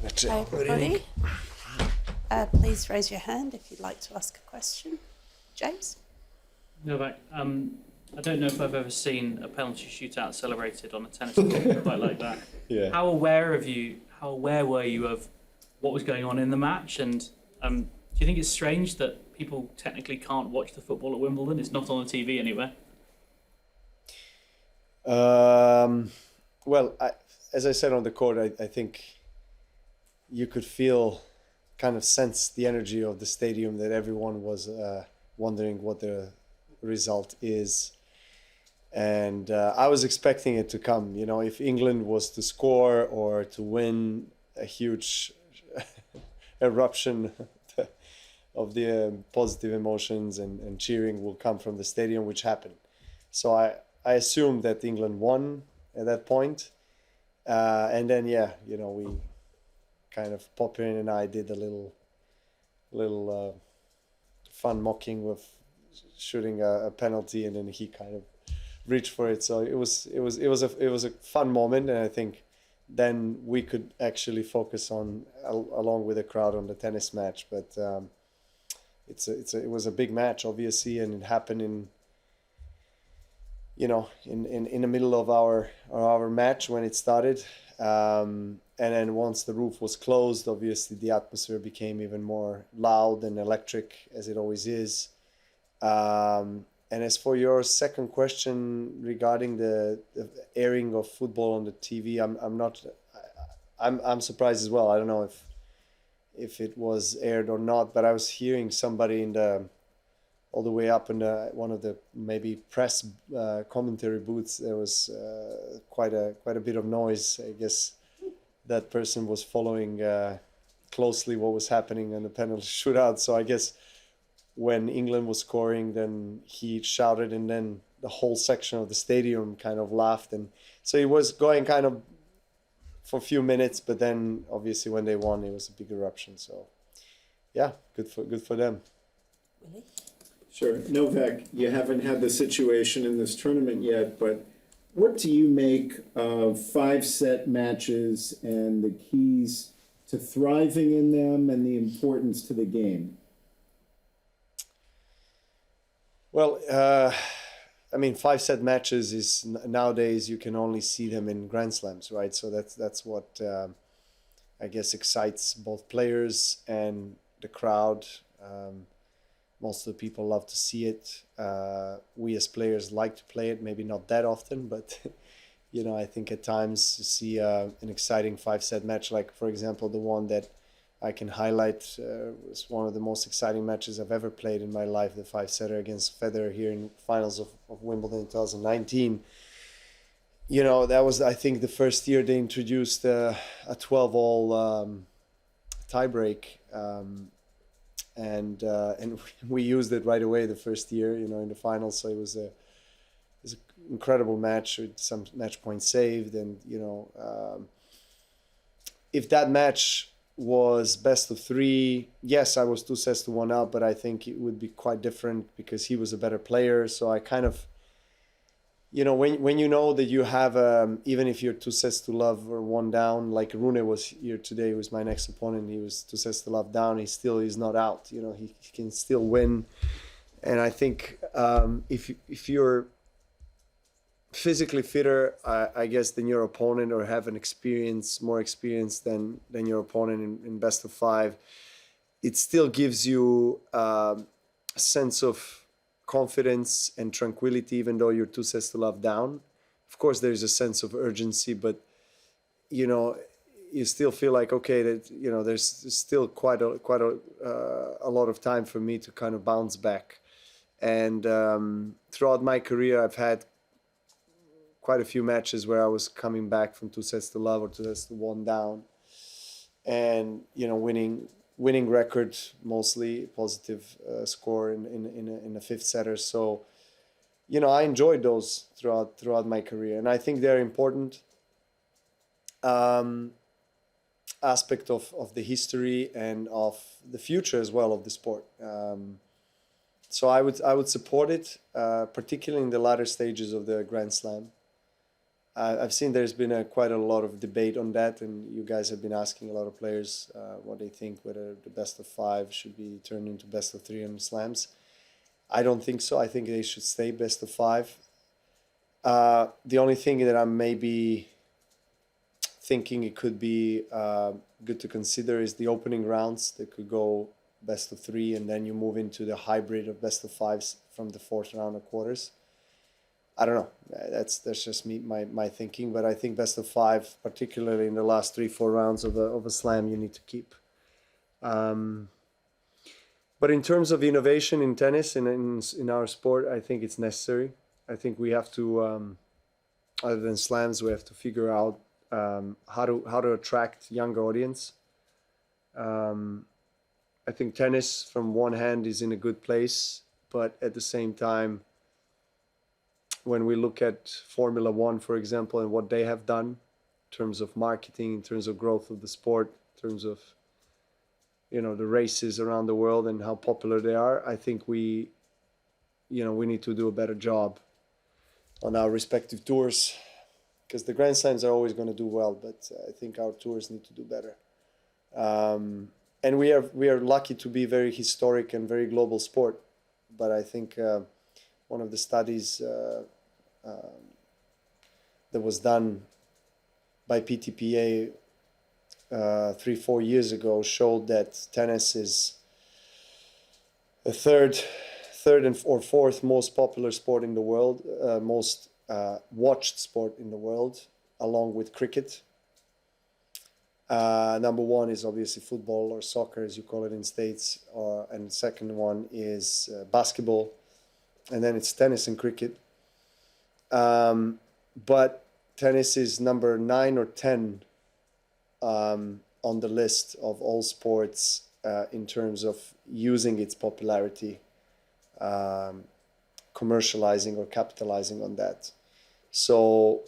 Hi everybody. Please raise your hand if you'd like to ask a question. James? Novak, I don't know if I've ever seen a penalty shootout celebrated on a tennis court quite like that. Yeah. How aware were you of what was going on in the match? And do you think it's strange that people technically can't watch the football at Wimbledon? It's not on the TV anywhere. Well, as I said on the court, I think you could kind of sense the energy of the stadium, that everyone was wondering what the result is. And I was expecting it to come. You know, if England was to score or to win, a huge eruption of the positive emotions and cheering will come from the stadium, which happened. So I assumed that England won at that point. And then, we kind of, Popyrin and I did a little fun mocking with shooting a penalty, and then he kind of reached for it. So it was a fun moment, and I think then we could actually focus on, along with the crowd, on the tennis match. But it was a big match, obviously, and it happened in the middle of our match when it started. And then once the roof was closed, obviously the atmosphere became even more loud and electric, as it always is. And as for your second question regarding the airing of football on the TV, I'm surprised as well. I don't know if it was aired or not, but I was hearing somebody all the way up in one of the maybe press commentary booths. There was quite a bit of noise. I guess that person was following closely what was happening in the penalty shootout. So I guess when England was scoring, then he shouted, and then the whole section of the stadium kind of laughed, and so it was going kind of for a few minutes. But then obviously when they won, it was a big eruption. So yeah, good for them. Willie? Sure. Novak, you haven't had the situation in this tournament yet, but what do you make of 5-set matches and the keys to thriving in them and the importance to the game? Well, 5-set matches is nowadays you can only see them in Grand Slams, right? So that's what I guess excites both players and the crowd. Most of the people love to see it. We as players like to play it, maybe not that often, but I think at times to see an exciting 5-set match, like for example the one that I can highlight, was one of the most exciting matches I've ever played in my life, the 5-setter against Federer here in finals of Wimbledon in 2019. That was, I think, the first year they introduced a 12-all tiebreak. And we used it right away the first year, in the finals. So it was an incredible match with some match points saved. And, if that match was best of 3, yes, I was 2-1 up, but I think it would be quite different because he was a better player. So I kind of, when you know that you have, even if you're 2-love or 1 down, like Rune was here today, who was my next opponent, he was 2-love down, he's not out, he can still win. And I think if you're physically fitter, I guess, than your opponent, or have more experience than your opponent in best of 5, it still gives you a sense of confidence and tranquility, even though you're 2-love down. Of course, there's a sense of urgency, but you still feel like, okay, that there's still quite a lot of time for me to kind of bounce back. And throughout my career, I've had quite a few matches where I was coming back from 2-love or 2-1 down, and winning record, mostly positive score in a 5th setter. So I enjoyed those throughout my career, and I think they're important aspect of the history and of the future as well of the sport. So I would support it, particularly in the latter stages of the Grand Slam. I've seen there's been quite a lot of debate on that, and you guys have been asking a lot of players what they think, whether the best of five should be turned into best of three on slams. I don't think so. I think they should stay best of five. The only thing that I'm maybe thinking it could be good to consider is the opening rounds. They could go best of three, and then you move into the hybrid of best of fives from the fourth round of quarters. I don't know. That's just me, my thinking. But I think best of five, particularly in the last 3-4 rounds of a slam, you need to keep. But in terms of innovation in tennis and in our sport, I think it's necessary. I think we have to, other than slams, we have to figure out how to attract younger audience. I think tennis, from one hand, is in a good place, but at the same time, when we look at Formula One, for example, and what they have done in terms of marketing, in terms of growth of the sport, in terms of, you know, the races around the world and how popular they are, I think we need to do a better job on our respective tours, because the Grand Slams are always going to do well, but I think our tours need to do better. And we are lucky to be very historic and very global sport, but I think one of the studies that was done by PTPA 3-4 years ago showed that tennis is the third or fourth most popular sport in the world, most watched sport in the world, along with cricket. Number one is obviously football, or soccer as you call it in States, and the second one is basketball, and then it's tennis and cricket. But tennis is number 9 or 10 on the list of all sports in terms of using its popularity, commercializing or capitalizing on that. So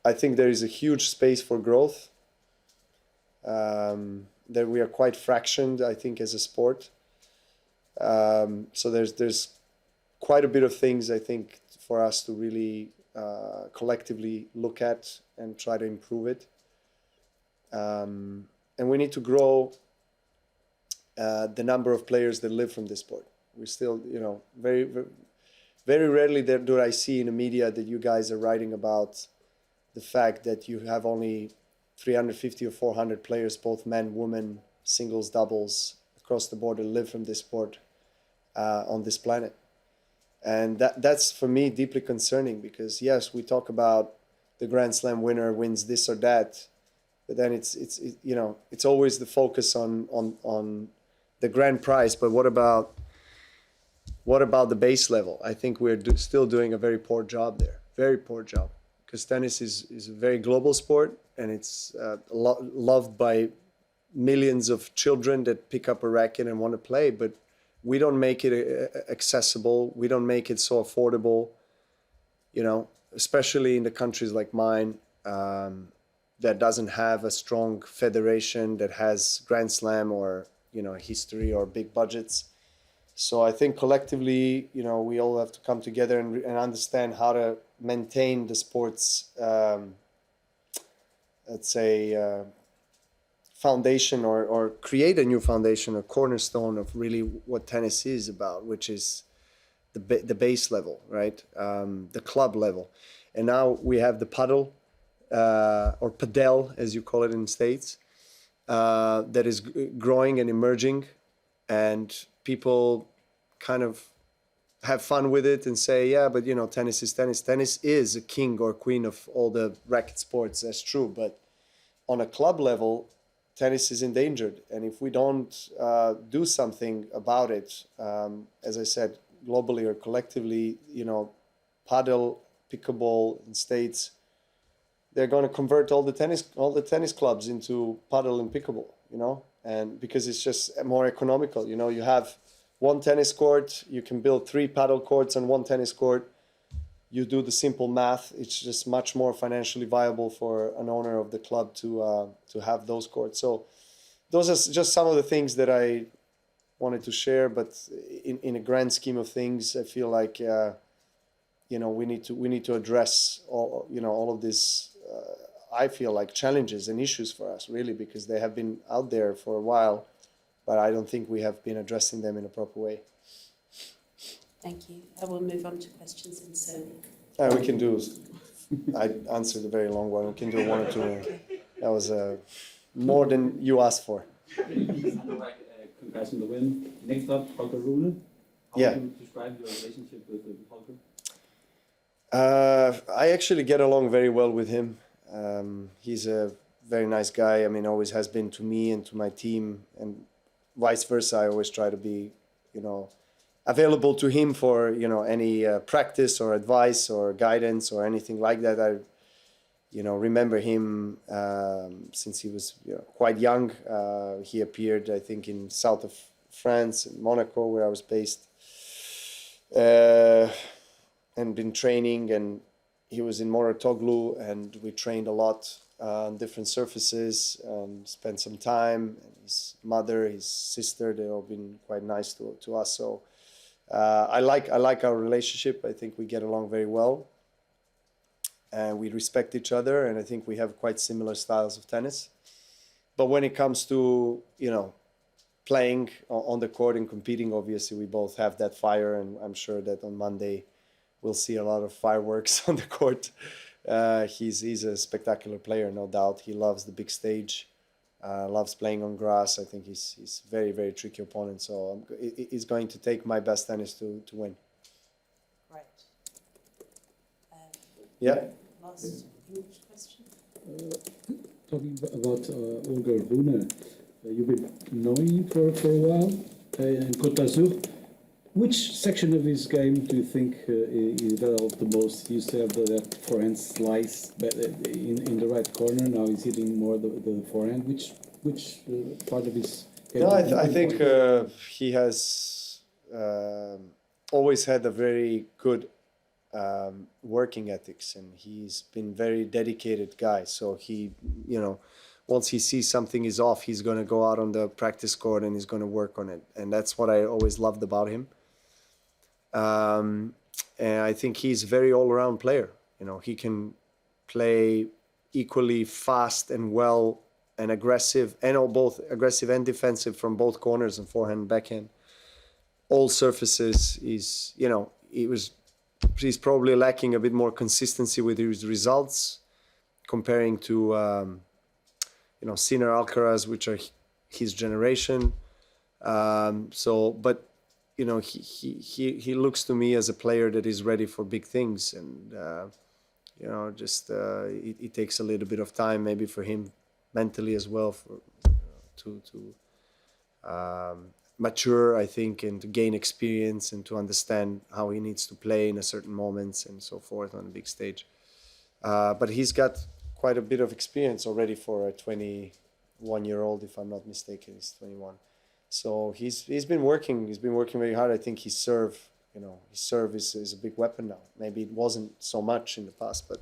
I think there is a huge space for growth. That we are quite fractioned, I think, as a sport. So there's quite a bit of things, I think, for us to really collectively look at and try to improve it. And we need to grow the number of players that live from this sport. We still, very, very rarely do I see in the media that you guys are writing about the fact that you have only 350 or 400 players, both men, women, singles, doubles, across the board that live from this sport on this planet. And that's, for me, deeply concerning, because, yes, we talk about the Grand Slam winner wins this or that, but then it's always the focus on the grand prize. But what about the base level? I think we're still doing a very poor job there, very poor job, because tennis is a very global sport, and it's loved by millions of children that pick up a racket and want to play, but we don't make it accessible. We don't make it so affordable, especially in the countries like mine, that doesn't have a strong federation that has Grand Slam or, history or big budgets. So I think collectively, we all have to come together and understand how to maintain the sport's, let's say, foundation, or create a new foundation, a cornerstone of really what tennis is about, which is the base level, right? The club level. And now we have the Padel, or Padel, as you call it in the States, that is growing and emerging, and people kind of have fun with it and say, yeah, but tennis is tennis. Tennis is a king or queen of all the racket sports. That's true. But on a club level, tennis is endangered. And if we don't do something about it, as I said, globally or collectively, Padel, pickleball in States, they're going to convert all the tennis clubs into Padel and pickleball, and because it's just more economical. You have one tennis court, you can build 3 paddle courts on one tennis court. You do the simple math, it's just much more financially viable for an owner of the club to have those courts. So those are just some of the things that I wanted to share, but in a grand scheme of things, I feel like we need to address all of this I feel like challenges and issues for us, really, because they have been out there for a while, but I don't think we have been addressing them in a proper way. Thank you. I will move on to questions in Serbian. We can do, I answered a very long one. We can do one or two. That was more than you asked for. Congrats on the win. Next up, Holger Rune. How Yeah. would you describe your relationship with Holger? I actually get along very well with him. He's a very nice guy. I mean, always has been to me and to my team, and vice versa. I always try to be, available to him for, any practice or advice or guidance or anything like that. I, remember him since he was quite young. He appeared, I think, in south of France, in Monaco, where I was based. And been training, and he was in Moratoglu, and we trained a lot on different surfaces and spent some time. And his mother, his sister, they all been quite nice to us. So I like our relationship. I think we get along very well, and we respect each other, and I think we have quite similar styles of tennis. But when it comes to playing on the court and competing, obviously we both have that fire, and I'm sure that on Monday we'll see a lot of fireworks on the court. He's a spectacular player, no doubt. He loves the big stage, loves playing on grass. I think he's very, very tricky opponent. So he's going to take my best tennis to win. Great. Yeah. Last English question. Talking about Holger Rune, you've been knowing him for a while in Côte d'Azur. Which section of his game do you think he developed the most? He used to have that forehand slice in the right corner. Now he's hitting more the forehand. Which part of his game? No, I think he has always had a very good working ethics, and he's been very dedicated guy. So he, once he sees something is off, he's going to go out on the practice court and he's going to work on it. And that's what I always loved about him. And I think he's a very all-around player. He can play equally fast and well and aggressive, and both aggressive and defensive from both corners and forehand and backhand. All surfaces. He's probably lacking a bit more consistency with his results, comparing to Sinner, Alcaraz, which are his generation. But he looks to me as a player that is ready for big things, and it takes a little bit of time maybe for him mentally as well to mature, I think, and to gain experience and to understand how he needs to play in a certain moments and so forth on a big stage. But he's got quite a bit of experience already for a 21-year-old, if I'm not mistaken. He's 21. So he's been working very hard. I think his serve is a big weapon now. Maybe it wasn't so much in the past, but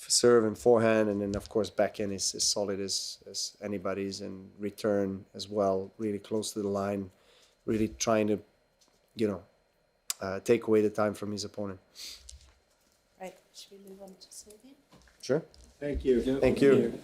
serve and forehand, and then of course backhand is as solid as anybody's, and return as well, really close to the line, really trying to take away the time from his opponent. Right, should we move on to Sylvia? Sure. Thank you. Thank you.